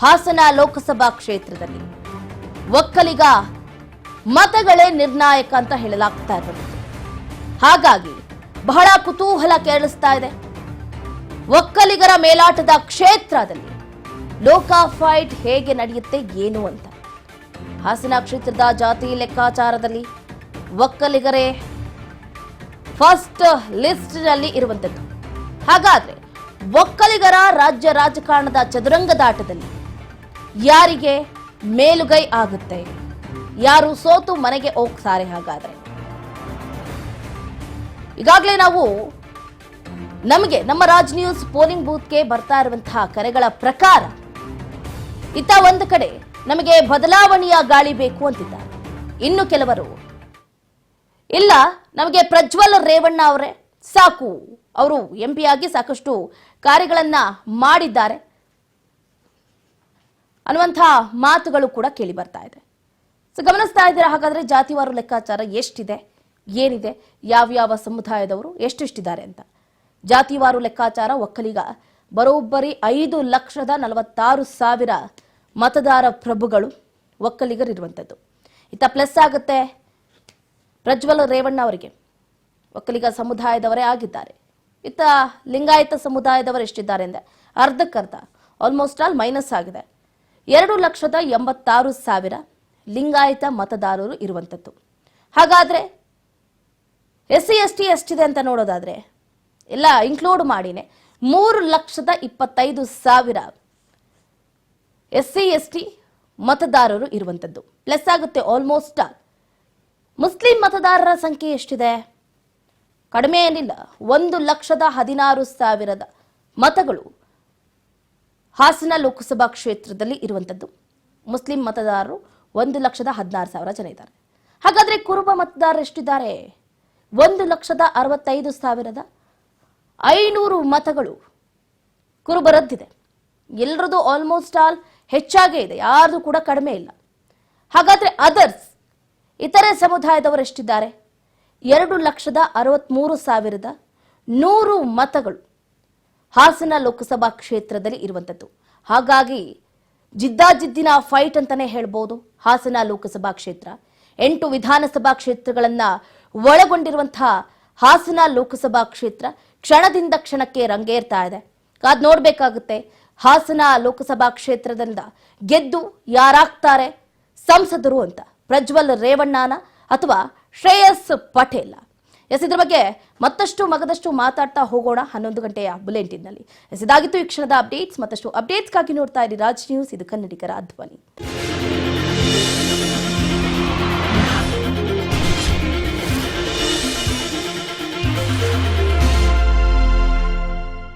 ಹಾಸನ ಲೋಕಸಭಾ ಕ್ಷೇತ್ರದಲ್ಲಿ ಒಕ್ಕಲಿಗ ಮತಗಳೇ ನಿರ್ಣಾಯಕ ಅಂತ ಹೇಳಲಾಗ್ತಾ ಇರೋದು. ಹಾಗಾಗಿ ಬಹಳ ಕುತೂಹಲ ಕೇಳಿಸ್ತಾ ಇದೆ. ಒಕ್ಕಲಿಗರ ಮೇಲಾಟದ ಕ್ಷೇತ್ರದಲ್ಲಿ ಲೋಕ ಫೈಟ್ ಹೇಗೆ ನಡೆಯುತ್ತೆ ಏನು ಅಂತ. ಹಾಸನ ಕ್ಷೇತ್ರದ ಜಾತಿ ಲೆಕ್ಕಾಚಾರದಲ್ಲಿ ಒಕ್ಕಲಿಗರೇ ಫಸ್ಟ್ ಲಿಸ್ಟ್ ನಲ್ಲಿ ಇರುವಂತದ್ದು. ಹಾಗಾದ್ರೆ ಒಕ್ಕಲಿಗರ ರಾಜ್ಯ ರಾಜಕಾರಣದ ಚದುರಂಗದಾಟದಲ್ಲಿ ಯಾರಿಗೆ ಮೇಲುಗೈ ಆಗುತ್ತೆ? ಯಾರು ಸೋತು ಮನೆಗೆ ಹೋಗ್ತಾರೆ? ಹಾಗಾದ್ರೆ ಈಗಾಗಲೇ ನಾವು ನಮಗೆ ನಮ್ಮ ರಾಜ್ ನ್ಯೂಸ್ ಪೋಲಿಂಗ್ ಬೂತ್ಗೆ ಬರ್ತಾ ಇರುವಂತಹ ಕರೆಗಳ ಪ್ರಕಾರ ಇತ್ತ ಒಂದು ಕಡೆ ನಮಗೆ ಬದಲಾವಣೆಯ ಗಾಳಿ ಬೇಕು ಅಂತಿದ್ದಾರೆ. ಇನ್ನು ಕೆಲವರು ಇಲ್ಲ, ನಮಗೆ ಪ್ರಜ್ವಲ್ ರೇವಣ್ಣ ಅವರೇ ಸಾಕು, ಅವರು ಎಂಪಿ ಆಗಿ ಸಾಕಷ್ಟು ಕಾರ್ಯಗಳನ್ನ ಮಾಡಿದ್ದಾರೆ ಅನ್ನುವಂತಹ ಮಾತುಗಳು ಕೂಡ ಕೇಳಿ ಬರ್ತಾ ಇದೆ. ಸೊ ಗಮನಿಸ್ತಾ ಇದ್ದೀರಾ ಹಾಗಾದ್ರೆ ಜಾತಿವಾರು ಲೆಕ್ಕಾಚಾರ ಎಷ್ಟಿದೆ, ಏನಿದೆ, ಯಾವ್ಯಾವ ಸಮುದಾಯದವರು ಎಷ್ಟೆಷ್ಟಿದ್ದಾರೆ ಅಂತ. ಜಾತಿವಾರು ಲೆಕ್ಕಾಚಾರ ಒಕ್ಕಲಿಗ ಬರೋಬ್ಬರಿ 5,46,000 ಮತದಾರ ಪ್ರಭುಗಳು ಒಕ್ಕಲಿಗರಿರುವಂಥದ್ದು. ಇತ್ತ ಪ್ಲಸ್ ಆಗುತ್ತೆ ಪ್ರಜ್ವಲ್ ರೇವಣ್ಣ ಅವರಿಗೆ, ಒಕ್ಕಲಿಗ ಸಮುದಾಯದವರೇ ಆಗಿದ್ದಾರೆ. ಇತ್ತ ಲಿಂಗಾಯತ ಸಮುದಾಯದವರು ಎಷ್ಟಿದ್ದಾರೆ ಅಂದರೆ ಅರ್ಧಕ್ಕರ್ಧ, ಆಲ್ಮೋಸ್ಟ್ ಆಲ್ ಮೈನಸ್ ಆಗಿದೆ. 2,86,000 ಲಿಂಗಾಯತ ಮತದಾರರು ಇರುವಂಥದ್ದು. ಹಾಗಾದ್ರೆ SC ST ಎಷ್ಟಿದೆ ಅಂತ ನೋಡೋದಾದ್ರೆ ಎಲ್ಲ ಇನ್ಕ್ಲೂಡ್ ಮಾಡಿನೇ 3,25,000 SC ST ಮತದಾರರು ಇರುವಂಥದ್ದು. ಪ್ಲಸ್ ಆಗುತ್ತೆ ಆಲ್ಮೋಸ್ಟ್ ಆಲ್. ಮುಸ್ಲಿಂ ಮತದಾರರ ಸಂಖ್ಯೆ ಎಷ್ಟಿದೆ? ಕಡಿಮೆ ಏನಿಲ್ಲ, 1,16,000 ಮತಗಳು ಹಾಸನ ಲೋಕಸಭಾ ಕ್ಷೇತ್ರದಲ್ಲಿ ಇರುವಂಥದ್ದು. ಮುಸ್ಲಿಂ ಮತದಾರರು 1,16,000 ಜನ ಇದ್ದಾರೆ. ಹಾಗಾದ್ರೆ ಕುರುಬ ಮತದಾರರು ಎಷ್ಟಿದ್ದಾರೆ? 1,65,500 ಮತಗಳು ಕುರುಬರದ್ದಿದೆ. ಎಲ್ಲರದು ಆಲ್ಮೋಸ್ಟ್ ಆಲ್ ಹೆಚ್ಚಾಗೇ ಇದೆ, ಯಾರ್ದು ಕೂಡ ಕಡಿಮೆ ಇಲ್ಲ. ಹಾಗಾದ್ರೆ ಅದರ್ಸ್ ಇತರೆ ಸಮುದಾಯದವರು ಎಷ್ಟಿದ್ದಾರೆ? 2,63,100 ಮತಗಳು ಹಾಸನ ಲೋಕಸಭಾ ಕ್ಷೇತ್ರದಲ್ಲಿ ಇರುವಂಥದ್ದು. ಹಾಗಾಗಿ ಜಿದ್ದಾಜಿದ್ದಿನ ಫೈಟ್ ಅಂತಾನೆ ಹೇಳ್ಬೋದು ಹಾಸನ ಲೋಕಸಭಾ ಕ್ಷೇತ್ರ. 8 ವಿಧಾನಸಭಾ ಕ್ಷೇತ್ರಗಳನ್ನ ಒಳಗೊಂಡಿರುವಂತಹ ಹಾಸನ ಲೋಕಸಭಾ ಕ್ಷೇತ್ರ ಕ್ಷಣದಿಂದ ಕ್ಷಣಕ್ಕೆ ರಂಗೇರ್ತಾ ಇದೆ. ಕಾದ್ ನೋಡ್ಬೇಕಾಗುತ್ತೆ ಹಾಸನ ಲೋಕಸಭಾ ಕ್ಷೇತ್ರದಿಂದ ಗೆದ್ದು ಯಾರಾಗ್ತಾರೆ ಸಂಸದರು ಅಂತ. ಪ್ರಜ್ವಲ್ ರೇವಣ್ಣನ ಅಥವಾ ಶ್ರೇಯಸ್ ಪಟೇಲ್? ಇದ್ರ ಬಗ್ಗೆ ಮತ್ತಷ್ಟು ಮಗದಷ್ಟು ಮಾತಾಡ್ತಾ ಹೋಗೋಣ 11 ಗಂಟೆಯ ಬುಲೆಟಿನ್ನಲ್ಲಿ. ಇದಾಗಿತ್ತು ಈ ಕ್ಷಣದ ಅಪ್ಡೇಟ್ಸ್. ಮತ್ತಷ್ಟು ಅಪ್ಡೇಟ್ಸ್ಗಾಗಿ ನೋಡ್ತಾ ಇರಿ ರಾಜ್ ನ್ಯೂಸ್, ಇದು ಕನ್ನಡಿಗರ ಧ್ವನಿ.